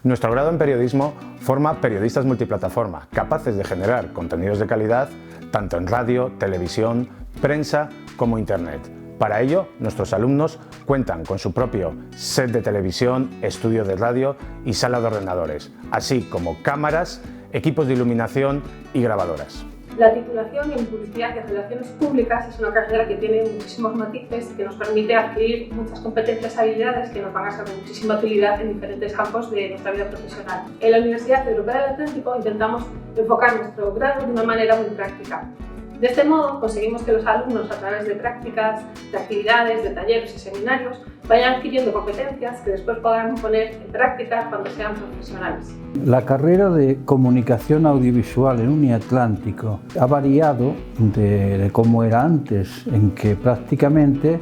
Nuestro grado en periodismo forma periodistas multiplataforma, capaces de generar contenidos de calidad tanto en radio, televisión, prensa como internet. Para ello, nuestros alumnos cuentan con su propio set de televisión, estudio de radio y sala de ordenadores, así como cámaras, equipos de iluminación y grabadoras. La titulación en Publicidad y Relaciones Públicas es una carrera que tiene muchísimos matices y que nos permite adquirir muchas competencias y habilidades que nos van a ser de muchísima utilidad en diferentes campos de nuestra vida profesional. En la Universidad Europea del Atlántico intentamos enfocar nuestro grado de una manera muy práctica. De este modo, conseguimos que los alumnos, a través de prácticas, de actividades, de talleres y seminarios, vayan adquiriendo competencias que después podrán poner en práctica cuando sean profesionales. La carrera de Comunicación Audiovisual en Uniatlántico ha variado de cómo era antes, en que prácticamente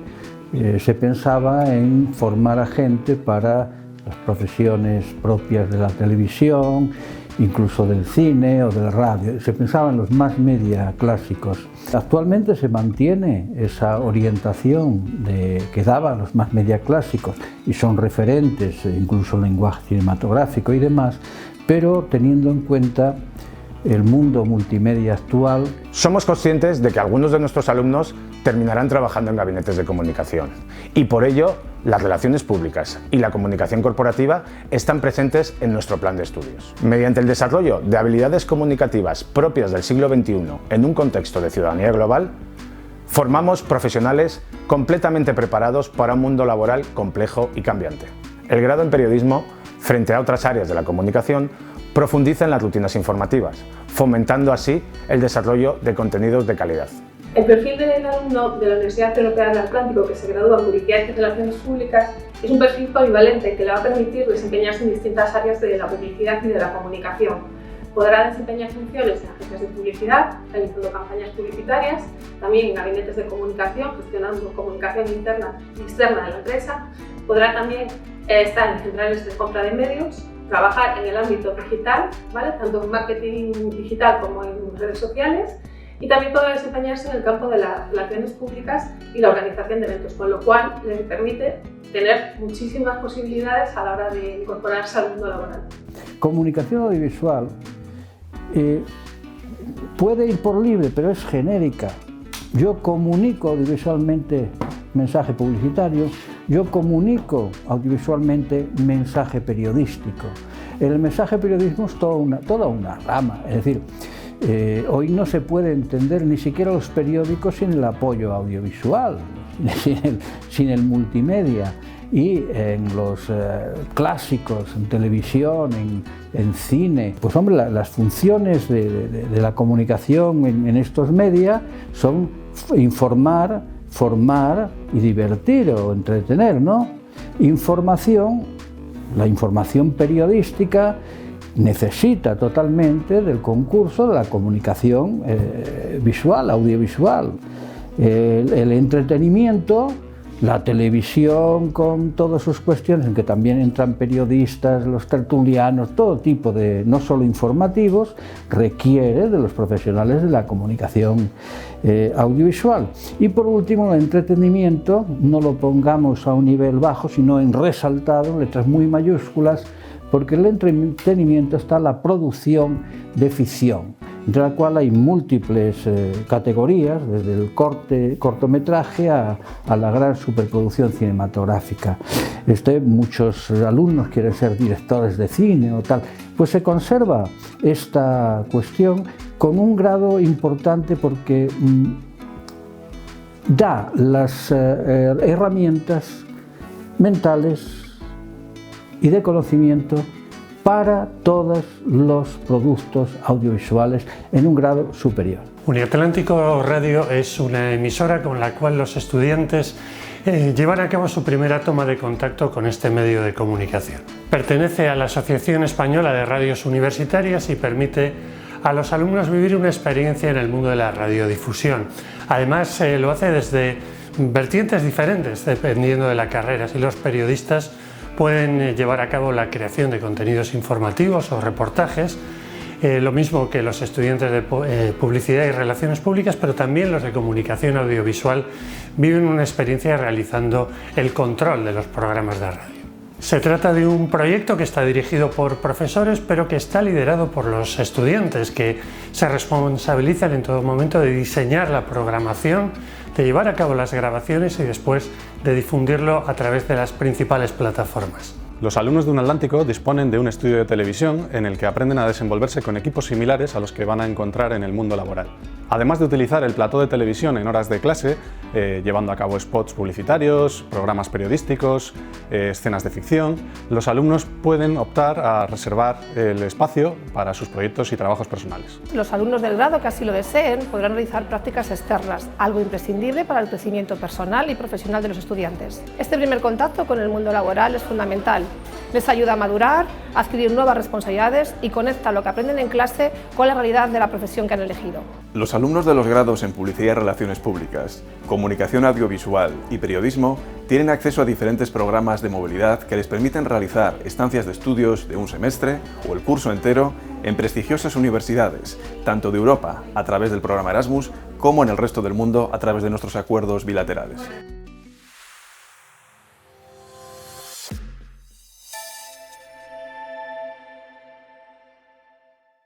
se pensaba en formar a gente para las profesiones propias de la televisión, incluso del cine o del radio. Se pensaba en los mass media clásicos. Actualmente se mantiene esa orientación que daban los mass media clásicos y son referentes, incluso el lenguaje cinematográfico y demás, pero teniendo en cuenta el mundo multimedia actual. Somos conscientes de que algunos de nuestros alumnos terminarán trabajando en gabinetes de comunicación y por ello las relaciones públicas y la comunicación corporativa están presentes en nuestro plan de estudios. Mediante el desarrollo de habilidades comunicativas propias del siglo XXI en un contexto de ciudadanía global, formamos profesionales completamente preparados para un mundo laboral complejo y cambiante. El grado en periodismo, frente a otras áreas de la comunicación, profundiza en las rutinas informativas, fomentando así el desarrollo de contenidos de calidad. El perfil del alumno de la Universidad Europea del Atlántico que se gradúa en Publicidad y Relaciones Públicas es un perfil polivalente que le va a permitir desempeñarse en distintas áreas de la publicidad y de la comunicación. Podrá desempeñar funciones en agencias de publicidad, realizando campañas publicitarias, también en gabinetes de comunicación, gestionando comunicación interna y externa de la empresa. Podrá también estar en centrales de compra de medios, trabajar en el ámbito digital, ¿vale? Tanto en marketing digital como en redes sociales, y también podrá desempeñarse en el campo de las relaciones públicas y la organización de eventos, con lo cual le permite tener muchísimas posibilidades a la hora de incorporarse al mundo laboral. Comunicación audiovisual puede ir por libre, pero es genérica. Yo comunico audiovisualmente mensaje publicitario, yo comunico audiovisualmente mensaje periodístico. El mensaje periodismo es toda una rama, es decir, hoy no se puede entender ni siquiera los periódicos sin el apoyo audiovisual, sin el multimedia. Y en los clásicos, en televisión, en cine, pues hombre, las funciones de la comunicación en estos medios son informar, formar y divertir o entretener, ¿no? Información, la información periodística necesita totalmente del concurso de la comunicación visual, audiovisual. El entretenimiento, la televisión con todas sus cuestiones, en que también entran periodistas, los tertulianos, todo tipo de, no solo informativos, requiere de los profesionales de la comunicación audiovisual. Y por último, el entretenimiento, no lo pongamos a un nivel bajo, sino en resaltado, letras muy mayúsculas, porque en el entretenimiento está la producción de ficción, entre la cual hay múltiples categorías, desde el cortometraje a la gran superproducción cinematográfica. Muchos alumnos quieren ser directores de cine o tal, pues se conserva esta cuestión con un grado importante porque da las herramientas mentales y de conocimiento para todos los productos audiovisuales en un grado superior. Uniatlántico Radio es una emisora con la cual los estudiantes llevan a cabo su primera toma de contacto con este medio de comunicación. Pertenece a la Asociación Española de Radios Universitarias y permite a los alumnos vivir una experiencia en el mundo de la radiodifusión. Además, lo hace desde vertientes diferentes, dependiendo de la carrera. Si los periodistas pueden llevar a cabo la creación de contenidos informativos o reportajes, lo mismo que los estudiantes de Publicidad y Relaciones Públicas, pero también los de Comunicación Audiovisual viven una experiencia realizando el control de los programas de radio. Se trata de un proyecto que está dirigido por profesores, pero que está liderado por los estudiantes, que se responsabilizan en todo momento de diseñar la programación, de llevar a cabo las grabaciones y después de difundirlo a través de las principales plataformas. Los alumnos de Unatlántico disponen de un estudio de televisión en el que aprenden a desenvolverse con equipos similares a los que van a encontrar en el mundo laboral. Además de utilizar el plató de televisión en horas de clase, llevando a cabo spots publicitarios, programas periodísticos, escenas de ficción, los alumnos pueden optar a reservar el espacio para sus proyectos y trabajos personales. Los alumnos del grado que así lo deseen podrán realizar prácticas externas, algo imprescindible para el crecimiento personal y profesional de los estudiantes. Este primer contacto con el mundo laboral es fundamental. Les ayuda a madurar, a adquirir nuevas responsabilidades y conecta lo que aprenden en clase con la realidad de la profesión que han elegido. Los alumnos de los grados en Publicidad y Relaciones Públicas, Comunicación Audiovisual y Periodismo tienen acceso a diferentes programas de movilidad que les permiten realizar estancias de estudios de un semestre o el curso entero en prestigiosas universidades, tanto de Europa a través del programa Erasmus como en el resto del mundo a través de nuestros acuerdos bilaterales.